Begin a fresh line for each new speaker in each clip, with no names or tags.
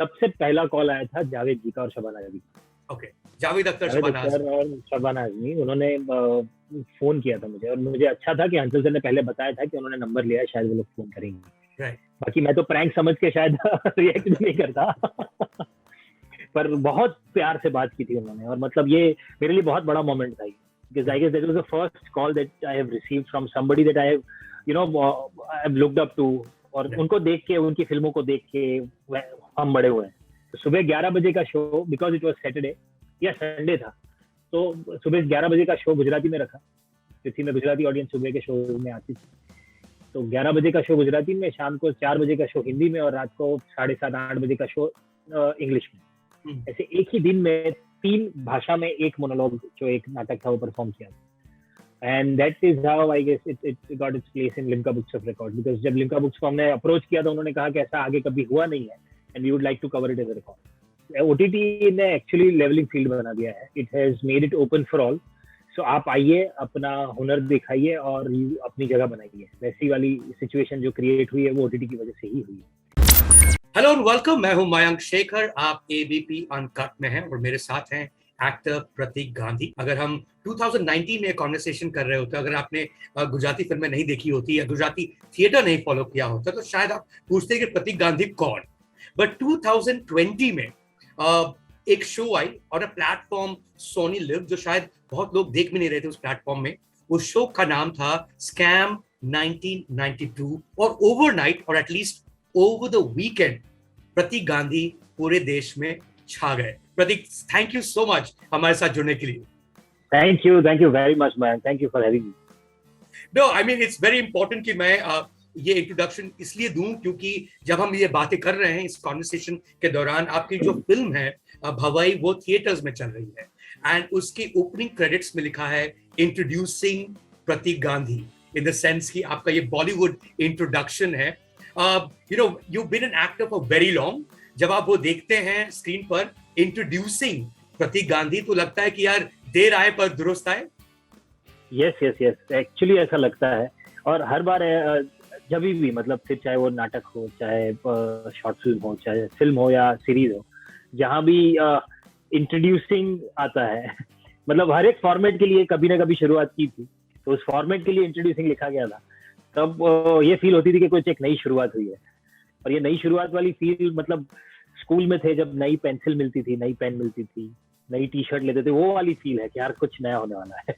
सबसे पहला कॉल आया था जावेद जी का और शबाना आजमी।
ओके, जावेद अख्तर,
जावेद
शबाना
अख्तर
आजमी।
और शबाना आजमी, उन्होंने फोन किया था मुझे, और मुझे अच्छा था कि हंसल सर ने पहले बताया था कि उन्होंने नंबर लिया है, शायद वो लोग फोन करेंगे।
राइट।
बाकी मैं तो प्रैंक समझ के शायद रिएक्ट भी नहीं करता पर बहुत प्यार से बात की थी उन्होंने, और मतलब ये मेरे लिए बहुत बड़ा मोमेंट था, because I guess that was the first call that I have received from somebody that I have, you know, I have looked up to, और उनको देख के, उनकी फिल्मों को देख के हम बड़े हुए हैं। तो सुबह 11 बजे का show, because it was Saturday या संडे था, तो सुबह 11 बजे का शो गुजराती में रखा, क्योंकि मैं गुजराती ऑडियंस सुबह के शो में आती थी। तो 11 बजे का शो गुजराती में, शाम को 4 बजे का शो हिंदी में, और रात को 7:30-8 बजे का शो इंग्लिश में। ऐसे एक ही दिन में 3 भाषा में एक मोनोलॉग, जो एक नाटक था, वो परफॉर्म किया। And that is how I guess it got its place in Limca books of record, because जब लिम्का बुक्स को हमने अप्रोच किया तो उन्होंने कहा कि ऐसा आगे कभी हुआ नहीं है, and we would like to cover it as a record. OTT ने एक्चुअली लेवलिंग फील्ड बना दिया है, it has made it open for all. So आप आइए, अपना हुनर दिखाइए और अपनी जगह बनाइए। वैसी वाली सिचुएशन जो क्रिएट हुई है वो ओटीटी की वजह से ही हुई है।
हेलो एंड वेलकम, मैं हूं मयंक शेखर, आप एबीपी अनकट में हैं और मेरे साथ हैं एक्टर प्रतीक गांधी। अगर हम 2019 में कॉन्वर्सेशन कर रहे होते, अगर आपने गुजराती फिल्में नहीं देखी होती या गुजराती थिएटर नहीं फॉलो किया होता, तो शायद आप पूछते कि प्रतीक गांधी कौन। बट 2020 में एक शो आई और प्लेटफॉर्म सोनी लिव, जो शायद बहुत लोग देख भी नहीं रहे थे उस प्लेटफॉर्म में। उस शो का नाम था स्कैम 1992, और ओवरनाइट और at least over the weekend Pratik Gandhi पूरे देश में छा गए। Pratik, thank you so much हमारे साथ जुड़ने के लिए।
Thank you very much man, thank you for having me.
No, I mean it's very important कि मैं ये इंट्रोडक्शन इसलिए दूं क्योंकि जब हम ये बातें कर रहे हैं इस कॉन्वर्सेशन के दौरान, आपकी जो फिल्म है भवाई, वो थिएटर्स में चल रही है, एंड उसकी ओपनिंग क्रेडिट्स में लिखा है introducing Pratik Gandhi, in the sense कि आपका ये बॉलीवुड इंट्रोडक्शन है। you know, you've been an actor for very long. जब आप वो देखते हैं स्क्रीन पर इंट्रोड्यूसिंग प्रतीक गांधी, तो लगता है कि यार देर आए पर दुरुस्त आए।
यस, एक्चुअली ऐसा लगता है, और हर बार जब भी, मतलब फिर चाहे वो नाटक हो, चाहे शॉर्ट फिल्म हो, चाहे फिल्म हो या सीरीज हो, जहाँ भी इंट्रोड्यूसिंग आता है मतलब हर एक फॉर्मेट के लिए कभी ना कभी शुरुआत की थी, तो उस फॉर्मेट के लिए इंट्रोड्यूसिंग लिखा गया था। तब ये फील होती थी कि कुछ एक नई शुरुआत हुई है, और ये नई शुरुआत वाली फील, मतलब स्कूल में थे जब नई पेंसिल मिलती थी, नई पेन मिलती थी, नई टी शर्ट लेते थे, वो वाली फील है कि यार कुछ नया होने वाला है।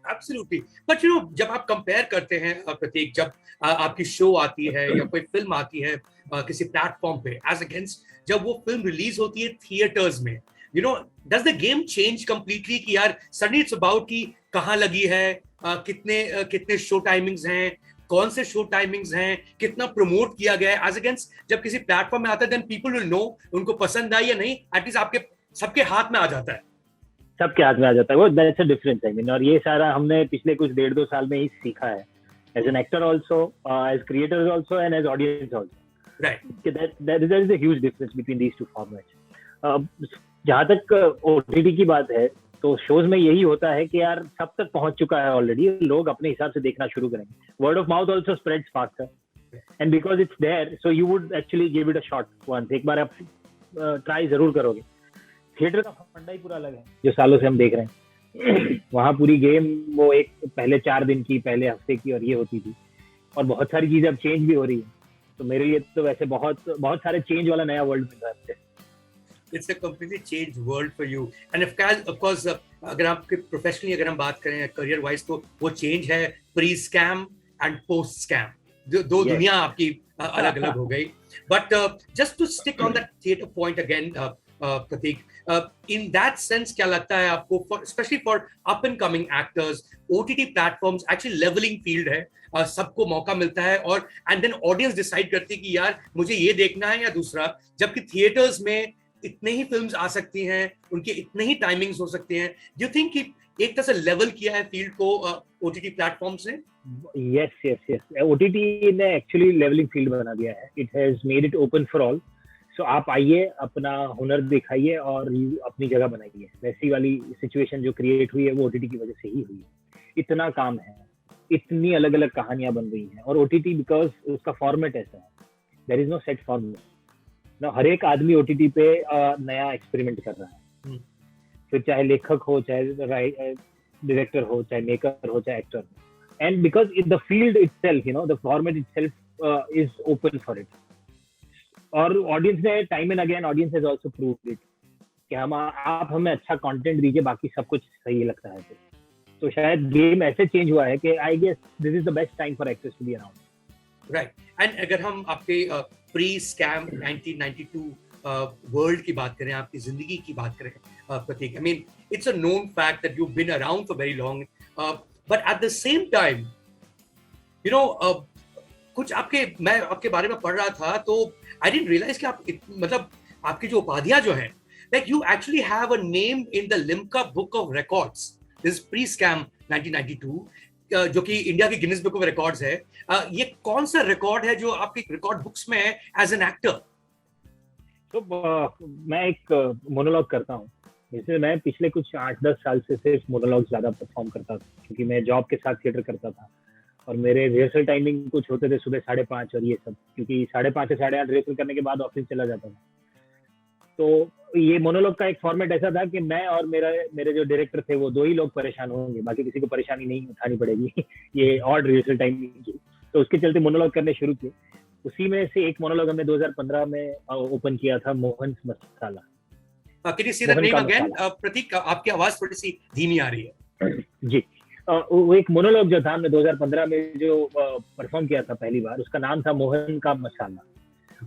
एब्सोल्युटली। बट यू नो, जब आप कंपेयर करते हैं प्रतीक, जब आपकी शो आती है या कोई फिल्म आती है किसी प्लेटफॉर्म पे, एज अगेंस्ट जब वो फिल्म रिलीज होती है थिएटर्स में, you know, does the game change completely कि यार सडनली इट्स अबाउट कि कहाँ लगी है, कितने शो टाइमिंग्स हैं, कौन से शो टाइमिंग्स हैं, कितना प्रमोट किया गया है, एज अगेंस्ट जब किसी प्लेटफॉर्म में आता है, देन पीपल विल नो उनको पसंद आई या नहीं, एटलीस्ट आपके सबके हाथ में आ जाता है।
सबके हाथ में आ जाता है वो, that's a difference. I mean, और ये सारा हमने पिछले कुछ 1.5-2 साल में ही सीखा है, as an actor also, as creators also, and as audience also, right. There is a huge difference between these two formats. जहाँ तक ओटीटी की बात है, तो शोज में यही होता है कि यार सब तक पहुंच चुका है ऑलरेडी, लोग अपने हिसाब से देखना शुरू करेंगे। Word of mouth also spreads faster, and because it's there, so you would actually give it a shot once. एक बार आप ट्राई जरूर करोगे। थिएटर का फंडा ही पूरा अलग है जो सालों से हम देख रहे हैं। वहाँ पूरी गेम वो एक पहले 4 दिन की, पहले हफ्ते की, और ये होती थी, और बहुत सारी चीजें अब चेंज भी हो रही है। तो मेरे लिए तो वैसे बहुत सारे चेंज वाला नया वर्ल्ड मिल रहा है।
It's a completely changed world for you, and of course अगर आपके प्रोफेशनली अगर हम बात करें करियर वाइज, तो वो चेंज है pre scam and post scam, दो दुनिया आपकी अलग अलग हो गई। But just to stick on that theatre point again, Pratik, in that sense क्या लगता है आपको, especially for up and coming actors, OTT platforms actually leveling field है, सबको मौका मिलता है, और and then audience decide करती है कि यार मुझे ये देखना है या दूसरा, जबकि थिएटर्स में इतने ही फिल्म्स आ सकती हैं, उनके इतने ही टाइमिंग्स हो सकते हैं। डू यू थिंक कि एक तरह से लेवल किया है फील्ड को ओटीटी प्लेटफॉर्म्स ने?
यस, ओटीटी ने एक्चुअली लेवलिंग फील्ड बना दिया है, it has made it open for all. So आप आइए, अपना हुनर दिखाइए और अपनी जगह बनाइए। वैसी वाली सिचुएशन जो क्रिएट हुई है वो ओटीटी की वजह से ही हुई है। इतना काम है, इतनी अलग अलग कहानियां बन रही हैं, और ओटीटी बिकॉज उसका फॉर्मेट ऐसा है, there is no set format. ना हर एक आदमी ओटीटी पे नया एक्सपेरिमेंट कर रहा है, फिर चाहे लेखक हो, चाहे डायरेक्टर हो, चाहे मेकर हो, चाहे एक्टर हो, and because in the field itself, you know, the format itself is open for it. और ऑडियंस ने time and again, audience has also proved it कि आप हमें अच्छा कंटेंट दीजिए, बाकी सब कुछ सही लगता है. तो शायद गेम ऐसे चेंज हुआ है कि I guess this is the best time for actors to be around.
Right. And अगर हम आपके प्री स्कैम 1992 वर्ल्ड की बात करें, आपकी जिंदगी की बात करें Prateek, I mean it's a known fact that you have been around for very long, but at the same time you know कुछ मैं आपके बारे में पढ़ रहा था तो आई डिडंट रियलाइज कि आप मतलब आपकी जो उपाधियां जो हैं, like you actually have a name in the Limca Book of Records. This is pre-scam 1992, जो कि इंडिया की गिनीज बुक ऑफ रिकॉर्ड्स है. ये कौन सा रिकॉर्ड है जो आपकी रिकॉर्ड बुक्स में है एज एन एक्टर?
तो मैं एक मोनोलॉग करता हूँ, जैसे मैं पिछले कुछ 8-10 साल से सिर्फ मोनोलॉग ज्यादा परफॉर्म करता था, क्योंकि मैं जॉब के साथ थिएटर करता था और मेरे रिहर्सल टाइमिंग कुछ होते थे सुबह 5:30 और ये सब, क्योंकि 5:30 से 8:30 रिहर्सल करने के बाद ऑफिस चला जाता था. तो ये मोनोलॉग का एक फॉर्मेट ऐसा था कि मैं और मेरे जो डायरेक्टर थे वो 2 ही लोग परेशान होंगे, बाकी किसी को परेशानी नहीं उठानी पड़ेगी ये ऑड रिहर्सल टाइम की. तो उसके चलते मोनोलॉग करने शुरू किए. उसी में से एक मोनोलॉग हमने 2015 में ओपन किया था, मोहन मसाला.
Can you say that name again? प्रतीक, आपकी आवाज थोड़ी सी धीमी आ रही है.
जी, वो एक मोनोलॉग जो था हमने 2015 में जो परफॉर्म किया था पहली बार, उसका नाम था मोहन का मसाला.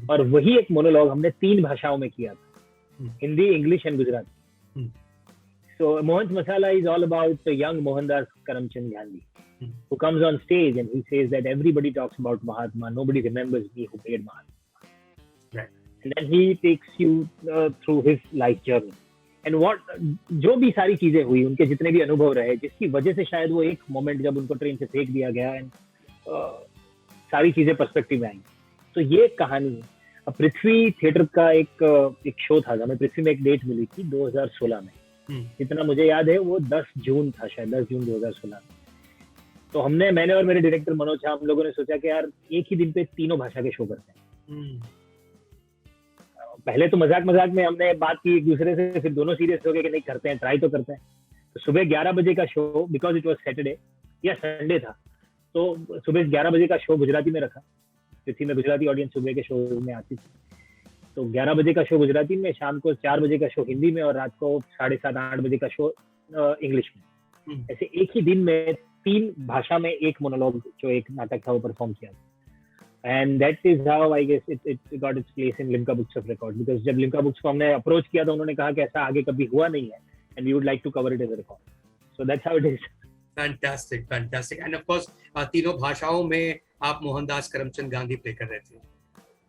और वही एक मोनोलॉग हमने 3 भाषाओं में किया था, Hindi, English and Gujarati. So Mohan's Masala is all about the young Mohandas Karamchand Gandhi, who comes on stage and he says that everybody talks about Mahatma, nobody remembers me who made Mahatma.
Right.
And then he takes you through his life journey. And जो भी सारी चीजें हुई, उनके जितने भी अनुभव रहे, जिसकी वजह से शायद वो एक मोमेंट जब उनको ट्रेन से फेंक दिया गया एंड सारी चीजें पर्सपेक्टिव में आई. तो ये कहानी है. पृथ्वी थिएटर का एक शो था, हमें पृथ्वी में एक डेट मिली थी 2016 में. जितना मुझे याद है वो 10 जून था, शायद 10 जून 2016 में. तो मैंने और मेरे डायरेक्टर मनोज झा, हम लोगों ने सोचा कि यार एक ही दिन पे 3 भाषा के शो करते हैं. पहले तो मजाक में हमने बात की एक दूसरे से, फिर दोनों सीरियस हो गए कि नहीं करते हैं, ट्राई तो करते हैं. तो सुबह 11 बजे का show, because it was Saturday या संडे था, तो सुबह 11 बजे का शो गुजराती में रखा. पृथ्वी में गुजराती ऑडियंस सुबह के शो में आती थी, तो 11 बजे का शो गुजराती में, शाम को 4 बजे का शो हिंदी में और रात को 7:30-8 बजे का शो इंग्लिश में. ऐसे एक ही दिन में 3 भाषा में एक मोनोलॉग, जो एक नाटक था, वो परफॉर्म किया. And that is how I guess it got its place in Limca books of record. Because जब लिम्का बुक्स को हमने अप्रोच किया तो उन्होंने कहा कि ऐसा आगे कभी हुआ नहीं है and we would like to cover it as a record. So that's how it is.
Fantastic, fantastic. And of course 3 भाषाओं में आप मोहनदास करमचंद गांधी प्ले कर रहे थे.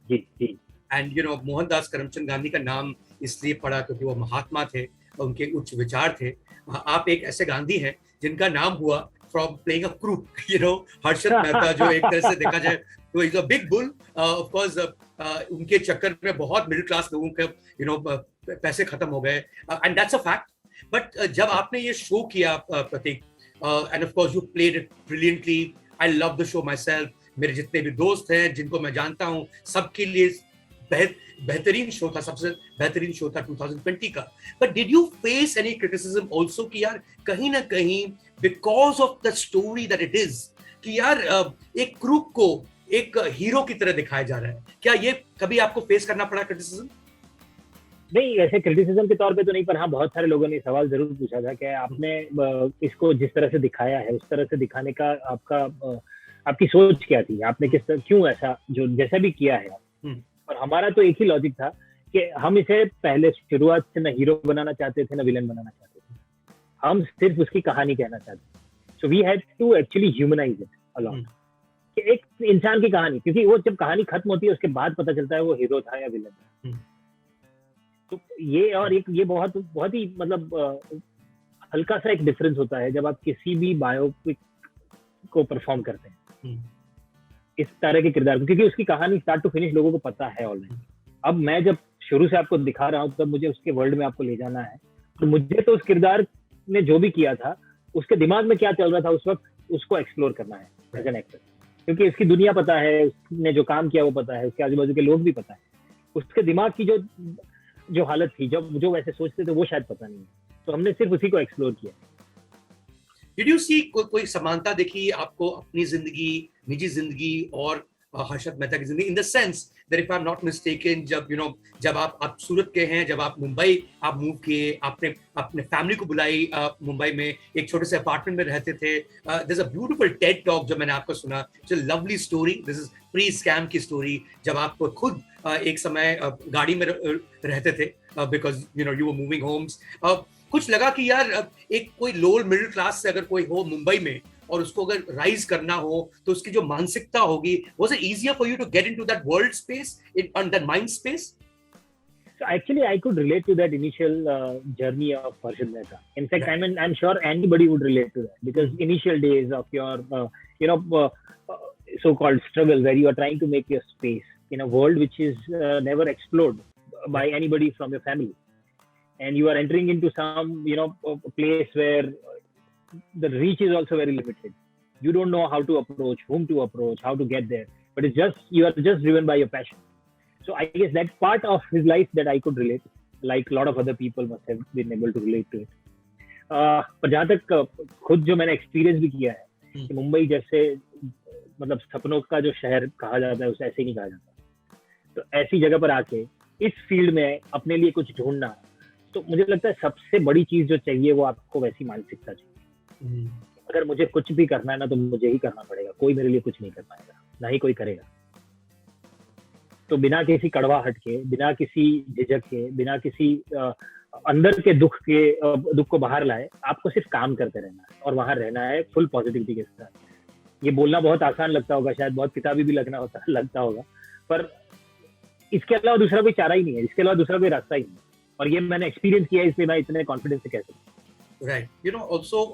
जी जी.
And you know Mohandas Karamchand Gandhi का नाम इसलिए पड़ा क्योंकि वो महात्मा थे, उनके उच्च विचार थे. आप एक ऐसे गांधी हैं जिनका नाम हुआ from playing a crook, you know, Harshad Mehta, जो एक तरह से देखा जाए तो is a big bull. Of course उनके चक्कर में बहुत मिडिल क्लास लोगों के यू नो पैसे खत्म हो गए, and that's a fact. But जब आपने ये शो किया Prateek, and of course you played it brilliantly. I love the show myself. मेरे जितने भी दोस्त हैं जिनको मैं जानता हूँ, सबके लिए बेहतरीन शो था, सबसे बेहतरीन शो था 2020 का. But did you face any criticism also कि यार कहीं ना कहीं because of the story that it is, कि यार एक क्रूक को एक हीरो की तरह दिखाया जा रहा है, क्या ये कभी आपको फेस करना पड़ा क्रिटिसिज्म?
नहीं, ऐसे क्रिटिसिज्म के तौर पे तो नहीं, पर हाँ बहुत सारे लोगों ने सवाल जरूर पूछा था कि आपने इसको जिस तरह से दिखाया है उस तरह से दिखाने का आपकी सोच क्या थी, आपने क्यों ऐसा जो जैसा भी किया है. और हमारा तो एक ही लॉजिक था कि हम इसे पहले शुरुआत से न हीरो बनाना चाहते थे, न विलन बनाना चाहते थे. हम सिर्फ उसकी कहानी कहना चाहते थे. So we had to actually humanize it along, कि एक इंसान की कहानी, क्योंकि वो जब कहानी खत्म होती है उसके बाद पता चलता है वो हीरो था या विलन था. तो ये बहुत ही मतलब हल्का सा एक डिफरेंस होता है जब आप किसी भी बायोपिक को परफॉर्म करते हैं इस तरह के किरदार को, क्योंकि उसकी कहानी स्टार्ट टू फिनिश लोगों को पता है ऑलरेडी. अब मैं जब शुरू से आपको दिखा रहा हूँ तब मुझे उसके वर्ल्ड में आपको ले जाना है, तो मुझे तो उस किरदार ने जो भी किया था उसके दिमाग में क्या चल रहा था उस वक्त, उसको एक्सप्लोर करना है एज एन एक्टर, क्योंकि इसकी दुनिया पता है, उसने जो काम किया वो पता है, उसके आजू बाजू के लोग भी पता है. उसके दिमाग की जो हालत थी, जब जो वैसे सोचते थे, वो शायद पता नहीं है। तो हमने सिर्फ उसी को एक्सप्लोर किया।
डिड यू सी कोई समानता देखी आपको अपनी जिंदगी, निजी जिंदगी और हर्षद मेहता की जिंदगी, इन the sense that if I am not mistaken, जब जब आप सूरत के हैं, जब आप मुंबई आप मूव किए, आपने अपने फैमिली को बुलाई, मुंबई में एक छोटे से अपार्टमेंट में रहते थे, there is a beautiful TED talk जो मैंने आपको सुना, it's a lovely story, this is pre scam की स्टोरी, जब आप खुद एक समय गाड़ी में रहते थे because you were moving homes. कुछ लगा कि यार एक कोई लोअर मिडिल क्लास से अगर कोई हो मुंबई में और उसको अगर राइज करना हो तो उसकी जो मानसिकता होगी, was it easier for you to get into that world space, on that mind space?
So actually, I could relate to that initial journey of Harshad Mehta. In fact, right. I'm sure anybody would relate to that, because initial days of your so-called struggle, where you are trying to make your space in a world which is never explored by anybody from your family, and you are entering into some a place where the reach is also very limited. You don't know how to approach, whom to approach, how to get there, but it's just you are just driven by your passion. So I guess that's part of his life that I could relate, like a lot of other people must have been able to relate to it. पर जहाँ तक खुद जो मैंने experience भी किया है कि मुंबई जैसे मतलब सपनों का जो शहर कहा जाता है, उसे ऐसे ही नहीं कहा जाता। तो ऐसी जगह पर आके इस फील्ड में अपने लिए कुछ ढूंढना, तो मुझे लगता है सबसे बड़ी चीज जो चाहिए वो आपको वैसी मानसिकता चाहिए। अगर मुझे कुछ भी करना है ना, तो मुझे ही करना पड़ेगा, कोई मेरे लिए कुछ नहीं कर पाएगा, ना ही कोई करेगा। तो बिना किसी कड़वाहट के, बिना किसी झिझक के, बिना किसी अंदर के दुख को बाहर लाए, आपको सिर्फ काम करते रहना है और वहां रहना है फुल पॉजिटिविटी के साथ। ये बोलना बहुत आसान लगता होगा, शायद बहुत किताबी भी लगता होगा, पर इसके अलावा दूसरा कोई चारा ही नहीं है, इसके अलावा दूसरा कोई रास्ता ही नहीं। और ये मैंने एक्सपीरियंस किया है, इसलिए मैं इतने कॉन्फिडेंस से कह सकता हूँ।
राइट, ऑल्सो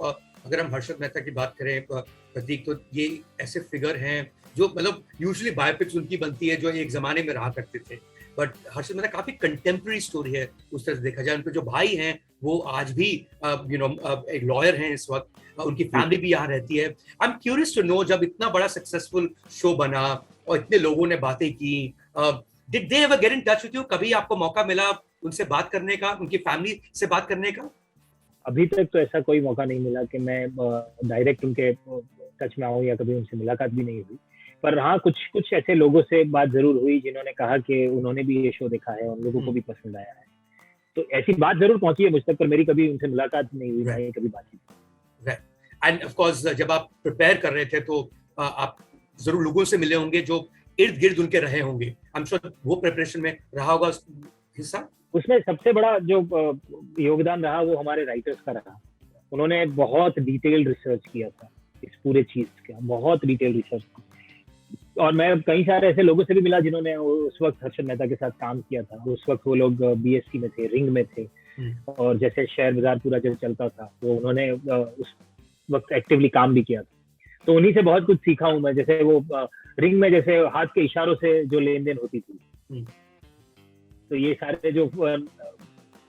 अगर हम हर्षद मेहता की बात करें प्रतीक, तो ये ऐसे फिगर हैं जो मतलब यूजुअली बायोपिक्स उनकी बनती है जो एक जमाने में रहा करते थे, बट हर्षद मेहता काफी कंटेम्प्रेरी स्टोरी है उस तरह से देखा जाए। उनके जो भाई हैं वो आज भी एक लॉयर हैं इस वक्त, उनकी फैमिली भी यहाँ रहती है। I am curious to know, जब इतना बड़ा सक्सेसफुल शो बना और इतने लोगों ने बातें की, did they ever get in touch with you? कभी आपको मौका मिला उनसे बात करने का, उनकी फैमिली से बात करने का?
अभी तक तो ऐसा कोई मौका नहीं मिला कि मैं डायरेक्ट उनके टच में आऊं, या कभी उनसे मुलाकात भी नहीं हुई। पर हाँ, कुछ ऐसे लोगों से बात जरूर हुई जिन्होंने कहा कि उन्होंने भी ये शो देखा है, उन लोगों को भी पसंद आया है। तो ऐसी बात जरूर पहुंची है मुझ तक, पर मेरी कभी उनसे मुलाकात नहीं हुई, नहीं कभी बातचीत।
एंड ऑफ कोर्स जब आप प्रिपेयर कर रहे थे तो आप जरूर लोगों से मिले होंगे जो इर्द गिर्द उनके रहे होंगे। आई एम श्योर वो प्रिपरेशन में रहा होगा हिस्सा।
उसमें सबसे बड़ा जो योगदान रहा वो हमारे राइटर्स का रहा। उन्होंने बहुत डिटेल्ड रिसर्च किया था इस पूरे चीज का, बहुत डिटेल रिसर्च। और मैं कई सारे ऐसे लोगों से भी मिला जिन्होंने उस वक्त हर्षद मेहता के साथ काम किया था। उस वक्त वो लोग बीएससी में थे, रिंग में थे, और जैसे शेयर बाजार पूरा जब चलता था वो उन्होंने उस वक्त एक्टिवली काम भी किया था। तो उन्हीं से बहुत कुछ सीखा हूँ मैं। जैसे वो रिंग में जैसे हाथ के इशारों से जो लेन देन होती थी, तो ये सारे जो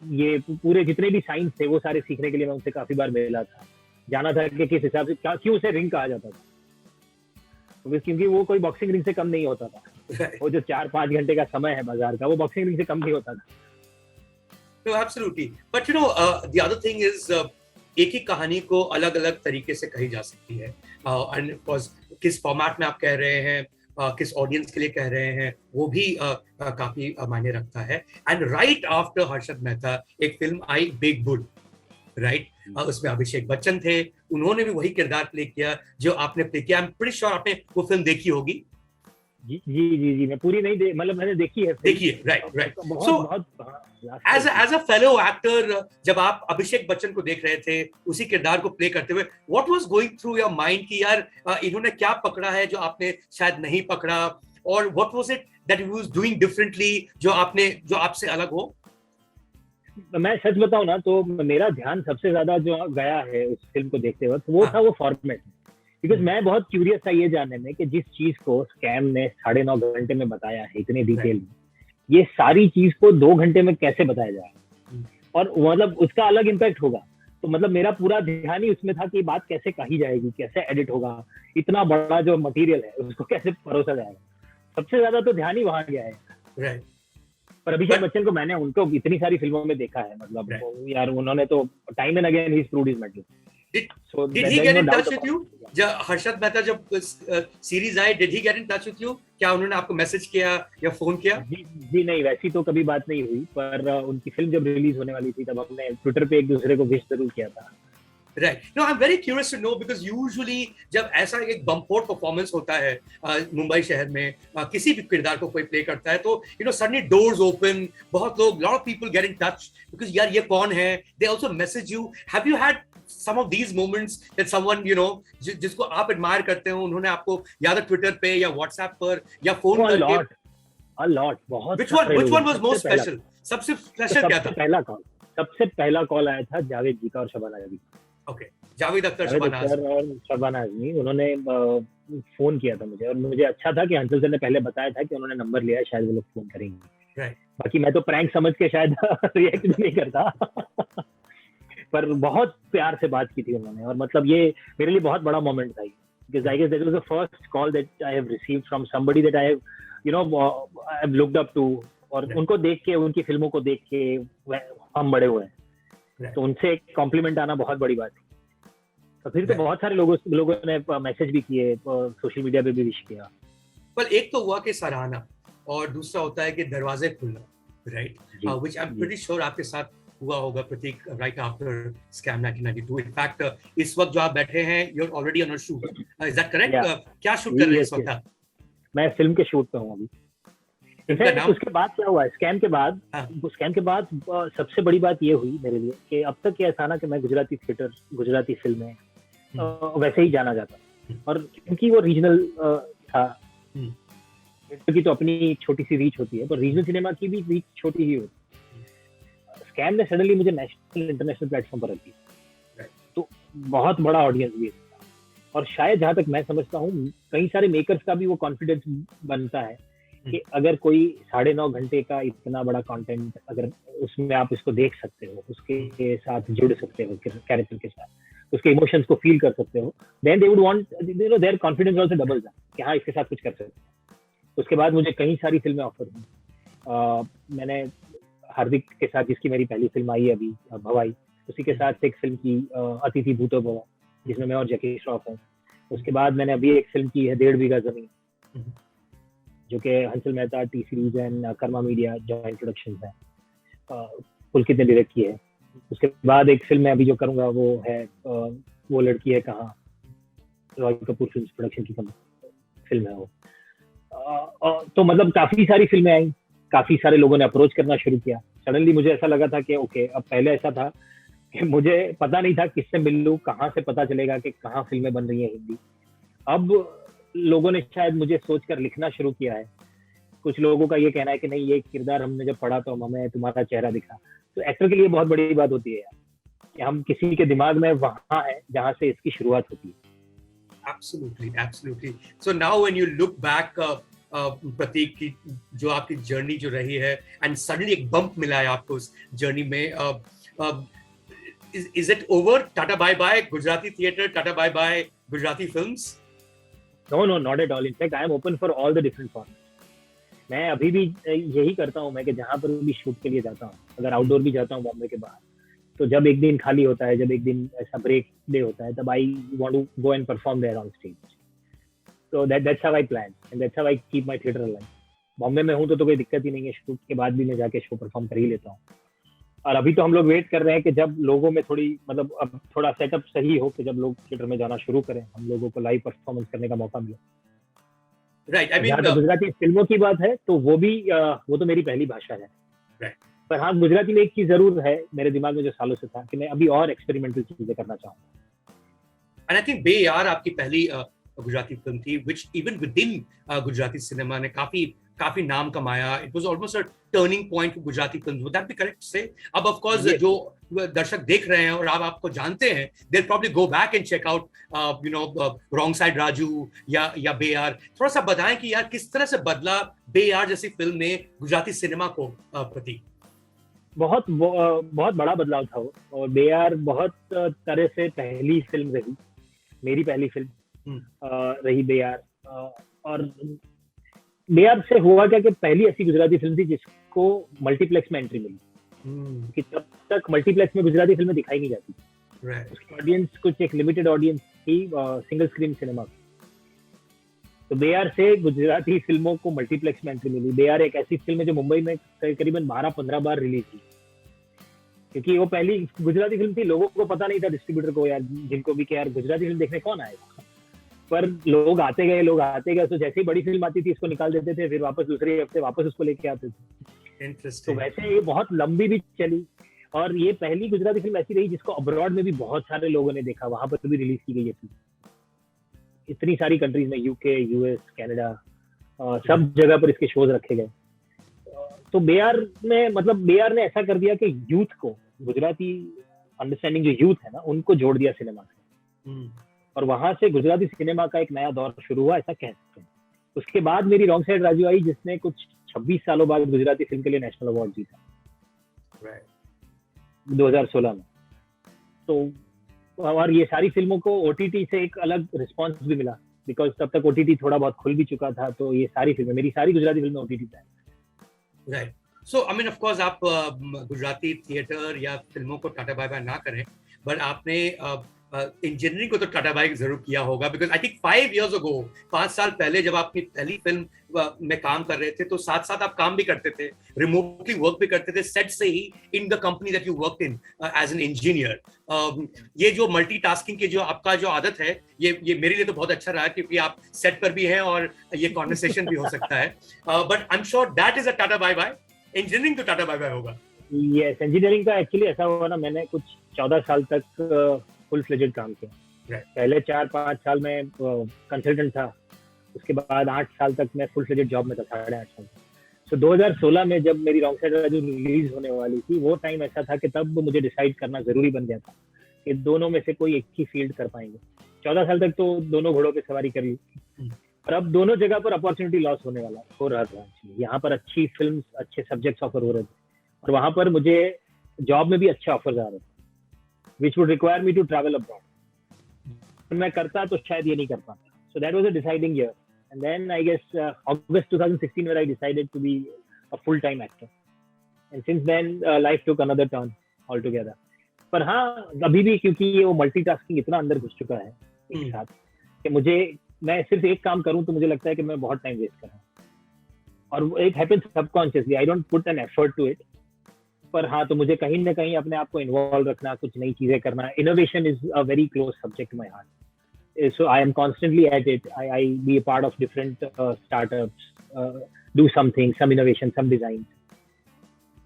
ये पूरे जितने भी साइंस थे वो सारे सीखने के लिए मैं उनसे काफी बार मिला था, जाना था कि किस हिसाब से क्यों उसे रिंग कहा जाता था। तो क्योंकि वो कोई बॉक्सिंग रिंग से कम नहीं होता था। वो जो 4-5 घंटे का समय है बाजार का, वो बॉक्सिंग रिंग से कम नहीं होता था।
No, absolutely. But the other thing is, एक ही कहानी को अलग अलग तरीके से कही जा सकती है, and of course किस फॉर्मेट में आप कह रहे हैं, किस ऑडियंस के लिए कह रहे हैं, वो भी काफी मायने रखता है। And right after Harshad Mehta एक फिल्म आई बिग बुल, राइट? उसमें अभिषेक बच्चन थे, उन्होंने भी वही किरदार प्ले किया जो आपने प्ले किया। आई एम प्रीटी श्योर आपने वो फिल्म देखी होगी।
जी, मैं पूरी नहीं मतलब मैंने देखी है।
देखिए, right. So as a fellow actor, जब आप अभिषेक बच्चन को देख रहे थे उसी किरदार को प्ले करते हुए, what was going through your mind कि यार इन्होंने क्या पकड़ा है जो आपने शायद नहीं पकड़ा, और what was it that he was doing differently जो आपसे अलग हो?
मैं सच बताऊं ना, तो मेरा ध्यान सबसे ज्यादा जो गया है उस फिल्म को देखते वक्त वो था वो फॉर्मेट। बिकॉज मैं बहुत क्यूरियस था ये जानने में कि जिस चीज को स्कैम ने 9.5 घंटे में बताया है इतने डिटेल में, ये सारी चीज को 2 घंटे में कैसे बताया जाए, और मतलब उसका अलग इम्पैक्ट होगा। तो मतलब मेरा पूरा ध्यान ही उसमें था कि बात कैसे कही जाएगी, कैसे एडिट होगा, इतना बड़ा जो मटेरियल है उसको कैसे परोसा जाएगा। सबसे ज्यादा तो ध्यान ही वहां गया है।
राइट।
पर अभिषेक बच्चन को मैंने उनको इतनी सारी फिल्मों में देखा है, मतलब यार उन्होंने तो time and again he proved his metal.
Did he get in touch with you? जब हर्षद मेहता जब series I, did he get in touch with you? क्या उन्होंने आपको मैसेज किया या फोन किया?
जी नहीं, वैसी तो कभी बात नहीं हुई, पर उनकी फिल्म जब रिलीज होने वाली थी तब हमने ट्विटर पे एक दूसरे को विश जरूर किया था.
Right. No, I'm very curious to know because usually जब ऐसा एक बम्पोर्ट परफॉर्मेंस होता है मुंबई शहर में, किसी भी किरदार को कोई प्ले करता है, तो suddenly doors open, बहुत लोग, lot of people get in touch because यार ये कौन है, they also message you. Have you had some of these moments that someone जिसको आप एडमायर करते हो, उन्होंने आपको या तो ट्विटर पे या व्हाट्सएप पर या फोन करके?
A lot, बहुत.
Which one was most special? सबसे स्पेशल क्या था?
सबसे पहला कॉल आया था जावेद जी का और शबाना जी.
ओके, जावेद अख्तर,
शबाना आजमी, उन्होंने फोन किया था मुझे, और मुझे अच्छा था कि हंसल सर ने पहले बताया था कि उन्होंने नंबर लिया है, शायद वो लोग फोन करेंगे. बाकी मैं तो प्रैंक समझ के शायद रिएक्ट भी नहीं करता. पर बहुत प्यार से बात की थी उन्होंने, और मतलब ये मेरे लिए बहुत बड़ा मोमेंट था, because I guess that was the first call that I have received from somebody that I have I have looked up to, और उनको देख के, उनकी फिल्मों को देख के हम बड़े हुए हैं. तो उनसे एक कॉम्प्लीमेंट आना बहुत बड़ी बात है. तो फिर तो बहुत सारे लोगों ने मैसेज भी किए, सोशल मीडिया पे भी विश किया.
पर एक तो हुआ कि सराहना, और दूसरा होता है कि दरवाजे खुलना, right? Which I am pretty sure आपके साथ हुआ होगा Prateek, right after scam 1992. In fact इस वक्त जो आप बैठे हैं, you are already on a shoot, is that correct? क्या शूट कर रहे हैं इस वक्त?
मैं फिल्म के शूट पे हूं अभी. उसके बाद क्या हुआ, स्कैम के बाद सबसे बड़ी बात ये हुई मेरे लिए कि अब तक ऐसा ना कि मैं गुजराती थिएटर, गुजराती फिल्में वैसे ही जाना जाता, और क्योंकि वो रीजनल था, की तो अपनी छोटी सी रीच होती है, पर रीजनल सिनेमा की भी रीच छोटी ही होती. स्कैम ने सडनली मुझे नेशनल इंटरनेशनल प्लेटफॉर्म पर रख दिया, तो बहुत बड़ा ऑडियंस भी है, और शायद जहां तक मैं समझता हूँ कई सारे मेकर्स का भी वो कॉन्फिडेंस बनता है कि अगर कोई 9.5 घंटे का इतना बड़ा कंटेंट, अगर उसमें आप इसको देख सकते हो, उसके साथ जुड़ सकते हो, कैरेक्टर के साथ, उसके इमोशंस को फील कर सकते हो, then they would want, their confidence also doubles कि हाँ, इसके साथ कुछ कर सकते हैं. उसके बाद मुझे कई सारी फिल्में ऑफर हुई. मैंने हार्दिक के साथ, जिसकी मेरी पहली फिल्म आई अभी भवाई, उसी के साथ एक फिल्म की अतिथि भूतो भव, जिसमें मैं और जैकी श्रॉफ हूँ. उसके बाद मैंने अभी एक फिल्म की है 1.5 बीघा जमीन, जो कि Hansal Mehta T series and Karma media joint production है, पुलकित ने डायरेक्ट की है. उसके बाद एक फिल्म मैं अभी जो करूंगा वो है वो लड़की है कहाँ, रॉय कपूर फिल्म प्रोडक्शन की फिल्म है वो. तो मतलब काफी सारी फिल्में आई, काफी सारे लोगों ने अप्रोच करना शुरू किया. सडनली मुझे ऐसा लगा था कि ओके, अब पहले ऐसा था कि मुझे पता नहीं था किससे मिल लूं, कहाँ से पता चलेगा कि कहाँ फिल्में बन रही है हिंदी. अब लोगों ने शायद मुझे सोचकर लिखना शुरू किया है. कुछ लोगों का ये कहना है कि नहीं, ये किरदार हमने जब पढ़ा तो हमें तुम्हारा चेहरा दिखा. तो एक्टर के लिए बहुत बड़ी बात होती है कि हम किसी के दिमाग में वहां है जहां से इसकी शुरुआत होती है.
Absolutely, absolutely. So now when you look back, प्रतीक की जो आपकी जर्नी जो रही है, and suddenly एक बम्प मिला है आपको उस जर्नी में, is it over? Tata bye bye Gujarati theatre, Tata bye bye Gujarati films?
No, not at all. In fact, I am open for all the different formats. मैं अभी भी यही करता हूँ, मैं कि जहाँ पर भी शूट के लिए जाता हूँ, अगर आउटडोर भी जाता हूँ बॉम्बे के बाहर, तो जब एक दिन खाली होता है, जब एक दिन ऐसा ब्रेक डे होता है, तब I want to go and perform there on stage. So that's how I plan and that's how I keep my theater alive. Bombay में हूँ तो कोई दिक्कत ही नहीं है, शूट के बाद भी मैं जाके शो परफॉर्म कर ही लेता हूँ. और अभी तो हम लोग वेट कर रहे हैं कि जब लोगों में थोड़ी, मतलब अब थोड़ा सेटअप सही हो, कि जब लोग थिएटर में जाना शुरू करें, हम लोगों को लाइव परफॉर्मेंस करने का मौका मिले.
राइट, आई मीन
गुजराती फिल्मों की बात है तो वो तो मेरी पहली भाषा है. पर हाँ, गुजराती में एक चीज जरूर है मेरे दिमाग में जो सालों से था, कि मैं अभी और एक्सपेरिमेंटल चीजें करना चाहूँगा.
एंड आई थिंक बेयार आपकी पहली गुजराती फिल्म थी, which even within Gujarati cinema ने काफी नाम कमाया. It was almost a turning point for Gujarati films. Would that be correct to say? अब of course जो दर्शक देख रहे हैं और आपको जानते हैं, they'll probably go back and check out Wrong Side Raju या बेयार. थोड़ा सा बताएं कि यार किस तरह से बदला बेयार जैसी फिल्म ने गुजराती सिनेमा को प्रति?
बहुत बड़ा बदलाव था वो, और बेयार बहुत तरह से पहली फिल्म रही, मेरी पहली फिल्म रही बेयार. और बेयार से हुआ क्या कि पहली ऐसी गुजराती फिल्म थी जिसको मल्टीप्लेक्स में एंट्री मिली, कि तब तक मल्टीप्लेक्स में गुजराती फिल्में दिखाई नहीं जाती, उसकी ऑडियंस कुछ एक लिमिटेड ऑडियंस थी सिंगल स्क्रीन सिनेमा। तो बेयार से गुजराती फिल्मों को मल्टीप्लेक्स में एंट्री मिली। बेयार एक ऐसी फिल्म है जो मुंबई में करीबन 12-15 बार रिलीज हुई, क्योंकि वो पहली गुजराती फिल्म थी। लोगों को पता नहीं था, डिस्ट्रीब्यूटर को यार, जिनको भी, कि यार गुजराती फिल्म देखने कौन आएगा, पर लोग आते गए। तो जैसे ही बड़ी फिल्म आती थी इसको निकाल देते थे, फिर वापस दूसरे हफ्ते वापस उसको लेके आते थे। तो वैसे ये बहुत लंबी भी चली, और ये पहली गुजराती फिल्म ऐसी रही जिसको अब्रॉड में भी बहुत सारे लोगों ने देखा, वहां पर भी रिलीज की गई है फिल्म इतनी सारी कंट्रीज में, यूके, यूएस, कनाडा, सब जगह पर इसके शोज रखे गए। तो बेयार ने ऐसा कर दिया कि यूथ को, गुजराती अंडरस्टैंडिंग जो यूथ है ना, उनको जोड़ दिया सिनेमा से, और वहां से गुजराती सिनेमा का एक नया दौर शुरू हुआ, ऐसा कह सकते हैं। उसके बाद मेरी रॉन्ग साइड राजू आई, जिसने कुछ 26 सालों बाद गुजराती फिल्म के लिए नेशनल अवार्ड जीता 2016 में। तो और ये सारी फिल्मों को ओटीटी से एक अलग रिस्पांस भी मिला, बिकॉज तब तक ओटीटी थोड़ा बहुत खुल भी चुका था। तो ये सारी फिल्में, मेरी सारी गुजराती फिल्में ओटीटी पे है।
Right. So I mean of course आप गुजराती थिएटर या फिल्मों को टाटा बाय बाय ना करें, बट आपने इंजीनियरिंग को तो टाटा बाय जरूर किया होगा, because I think 5 years ago, 5 साल पहले जब आप अपनी पहली फिल्म में काम कर रहे थे, तो साथ साथ आप काम भी करते थे, रिमोटली वर्क भी करते थे, सेट से ही, in the company that you worked in as an engineer. ये जो मल्टीटास्किंग की जो आपका जो आदत है, ये मेरे लिए तो बहुत अच्छा रहा, क्योंकि आप सेट पर भी हैं और ये कॉन्वर्सेशन भी हो सकता है। But I am sure that is a tata bye bye. Engineering तो टाटा बाय बाय होगा।
यस, इंजीनियरिंग का एक्चुअली ऐसा हुआ ना, मैंने कुछ 14 साल तक फुल फ्लेजेड काम किया। पहले 4-5 साल में कंसल्टेंट था, उसके बाद 8 साल तक मैं फुल फ्लेजेड जॉब में था, 8.5 साल। तो 2016 में जब मेरी रॉन्ग साइड राजू रिलीज होने वाली थी, वो टाइम ऐसा था कि तब मुझे डिसाइड करना जरूरी बन गया था कि दोनों में से कोई एक ही फील्ड कर पाएंगे। 14 साल तक तो दोनों घोड़ों पे सवारी करी, और अब दोनों जगह पर अपॉर्चुनिटी लॉस हो रहा था। यहाँ पर अच्छी फिल्म, अच्छे सब्जेक्ट्स ऑफर हो रहे थे, और वहां पर मुझे जॉब में भी अच्छे ऑफर्स आ रहे थे, which would require me to travel abroad। मैं करता तो शायद ये नहीं कर पाता। So that was a deciding year, and then I guess August 2016 where I decided to be a full-time actor, and since then life took another turn altogether। पर हाँ, अभी भी क्योंकि ये वो मल्टीटास्किंग इतना अंदर घुस चुका है एक साथ, कि मैं सिर्फ एक काम करूं तो मुझे लगता है कि मैं बहुत टाइम वेस्ट कर रहा हूँ, और it happens subconsciously, I don't put an effort to it। पर हाँ, तो मुझे कहीं ना कहीं अपने आप को इन्वॉल्व रखना, कुछ नई चीजें करना, innovation is a very close subject to my heart. So I am constantly at it. I be a part of different startups, do something, some innovation, some design.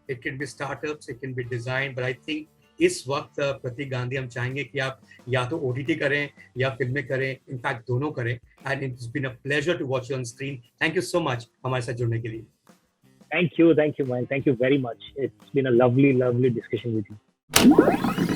It can be startups, it can be design, but I think इस वक्त प्रतीक गांधी हम चाहेंगे कि आप या तो OTT करें या फिल्में करें, इनफैक्ट दोनों करें। And it's been a pleasure to watch you on screen. Thank you so much हमारे साथ जुड़ने के लिए।
Thank you, man. Thank you very much. It's been a lovely discussion with you.